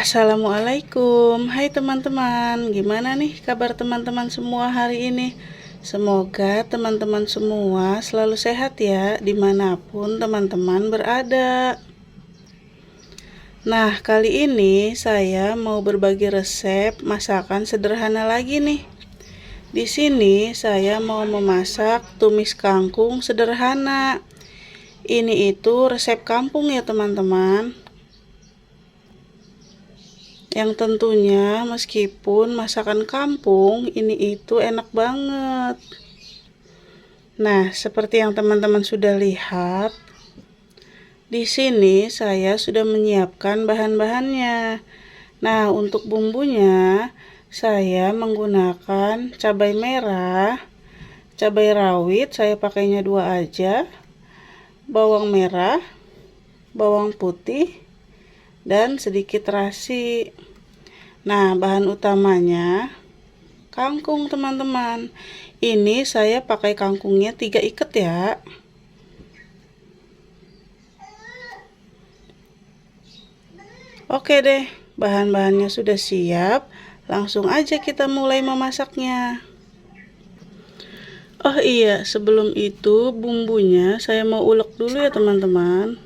Assalamualaikum, hai teman-teman. Gimana nih kabar teman-teman semua hari ini? Semoga teman-teman semua selalu sehat ya, dimanapun teman-teman berada. Nah, kali ini saya mau berbagi resep masakan sederhana lagi nih. Di sini saya mau memasak tumis kangkung sederhana. Ini itu resep kampung ya teman-teman. Yang tentunya meskipun masakan kampung ini itu enak banget. Nah, seperti yang teman-teman sudah lihat, di sini saya sudah menyiapkan bahan-bahannya. Nah, untuk bumbunya saya menggunakan cabai merah, cabai rawit, saya pakainya 2 aja, bawang merah, bawang putih, dan sedikit terasi. Nah, bahan utamanya kangkung teman-teman. Ini saya pakai kangkungnya 3 ikat ya. Oke deh, bahan-bahannya sudah siap. Langsung aja kita mulai memasaknya. Oh iya, sebelum itu bumbunya saya mau ulek dulu ya teman-teman.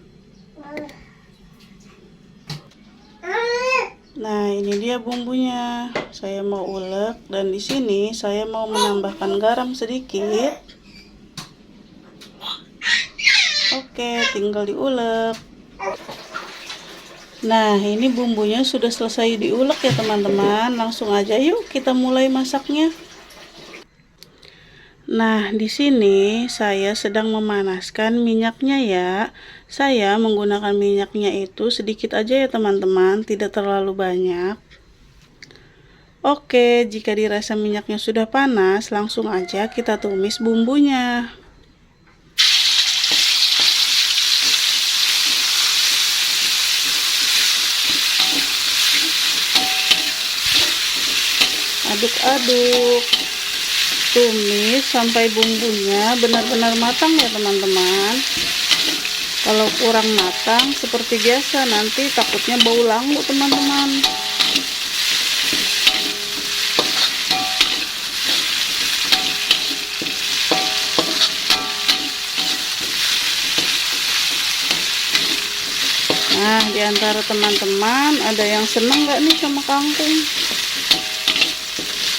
Nah, ini dia bumbunya. Saya mau ulek dan di sini saya mau menambahkan garam sedikit. Oke, tinggal diulek. Nah, ini bumbunya sudah selesai diulek ya teman-teman. Langsung aja yuk kita mulai masaknya. Nah, di sini saya sedang memanaskan minyaknya ya. Saya menggunakan minyaknya itu sedikit aja ya teman-teman, tidak terlalu banyak. Oke, jika dirasa minyaknya sudah panas, langsung aja kita tumis bumbunya. Aduk-aduk. Tumis sampai bumbunya benar-benar matang ya teman-teman. Kalau kurang matang seperti biasa nanti takutnya bau langu teman-teman. Nah, diantara teman-teman ada yang seneng gak nih sama kangkung?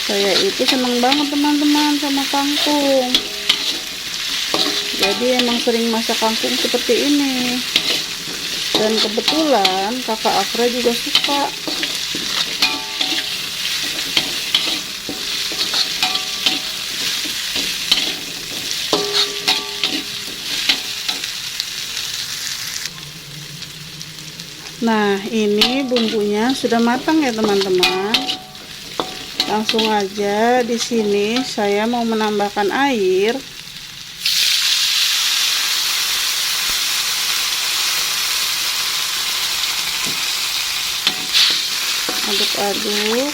Saya itu seneng banget teman-teman sama kangkung. Jadi emang sering masak kangkung seperti ini. Dan kebetulan kakak Afra juga suka. Nah, ini bumbunya sudah matang ya teman-teman. Langsung aja di sini saya mau menambahkan air. Aduk-aduk.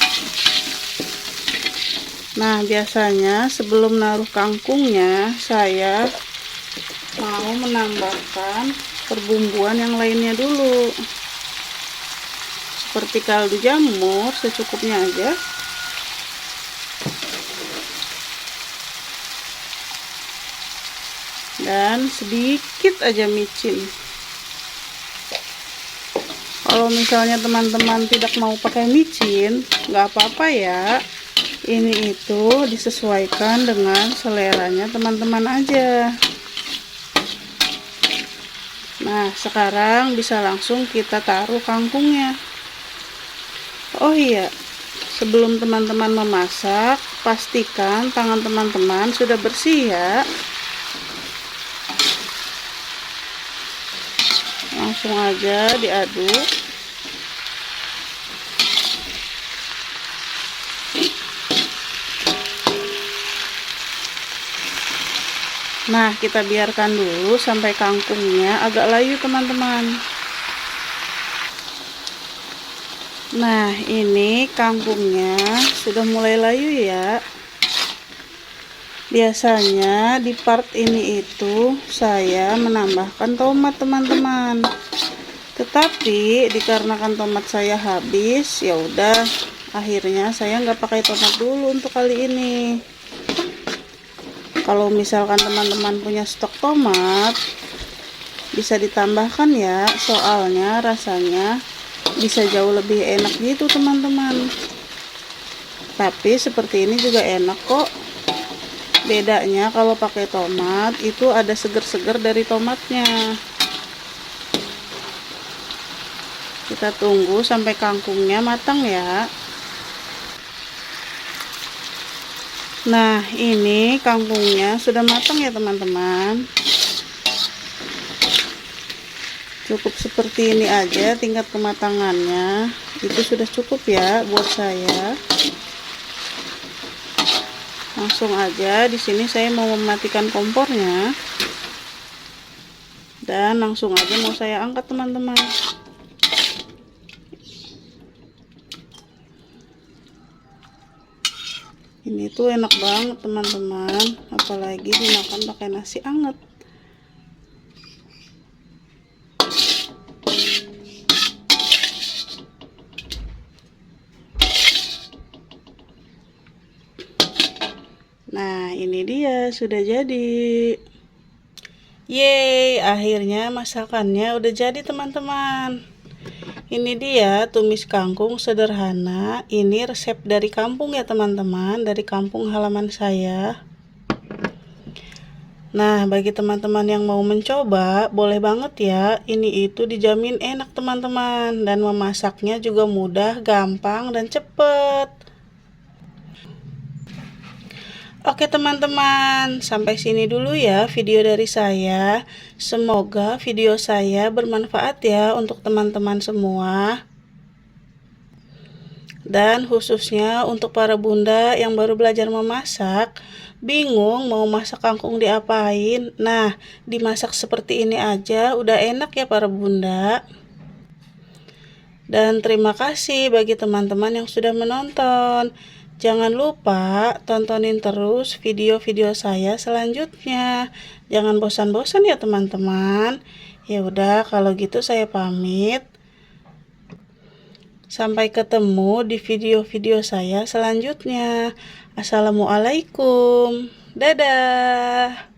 Nah, biasanya sebelum naruh kangkungnya saya mau menambahkan perbumbuan yang lainnya dulu. Seperti kaldu jamur secukupnya aja. Dan sedikit aja micin. Kalau misalnya teman-teman tidak mau pakai micin, nggak apa-apa ya. Ini itu disesuaikan dengan seleranya teman-teman aja. Nah, sekarang bisa langsung kita taruh kangkungnya. Oh iya, sebelum teman-teman memasak, pastikan tangan teman-teman sudah bersih ya. Langsung aja diaduk. Nah, kita biarkan dulu sampai kangkungnya agak layu teman-teman. Nah, ini kangkungnya sudah mulai layu ya. Biasanya di part ini itu saya menambahkan tomat teman-teman. Tetapi dikarenakan tomat saya habis, ya udah akhirnya saya nggak pakai tomat dulu untuk kali ini. Kalau misalkan teman-teman punya stok tomat, bisa ditambahkan ya, soalnya rasanya bisa jauh lebih enak gitu teman-teman. Tapi seperti ini juga enak kok. Bedanya kalau pakai tomat itu ada seger-seger dari tomatnya. Kita tunggu sampai kangkungnya matang ya. Nah, ini kangkungnya sudah matang ya teman-teman. Cukup seperti ini aja tingkat kematangannya. Itu sudah cukup ya buat saya. Langsung aja di sini saya mau mematikan kompornya. Dan langsung aja mau saya angkat teman-teman. Ini tuh enak banget teman-teman, apalagi dimakan pakai nasi anget. Nah, ini dia sudah jadi. Yeay, akhirnya masakannya udah jadi teman-teman. Ini dia tumis kangkung sederhana. Ini resep dari kampung ya teman-teman, dari kampung halaman saya. Nah, bagi teman-teman yang mau mencoba, boleh banget ya. Ini itu dijamin enak teman-teman, dan memasaknya juga mudah, gampang, dan cepet. Oke teman-teman, sampai sini dulu ya video dari saya. Semoga video saya bermanfaat ya untuk teman-teman semua. Dan khususnya untuk para bunda yang baru belajar memasak, bingung mau masak kangkung diapain. Nah, dimasak seperti ini aja udah enak ya para bunda. Dan terima kasih bagi teman-teman yang sudah menonton. Jangan lupa tontonin terus video-video saya selanjutnya. Jangan bosan-bosan ya teman-teman. Ya udah kalau gitu saya pamit. Sampai ketemu di video-video saya selanjutnya. Assalamualaikum. Dadah.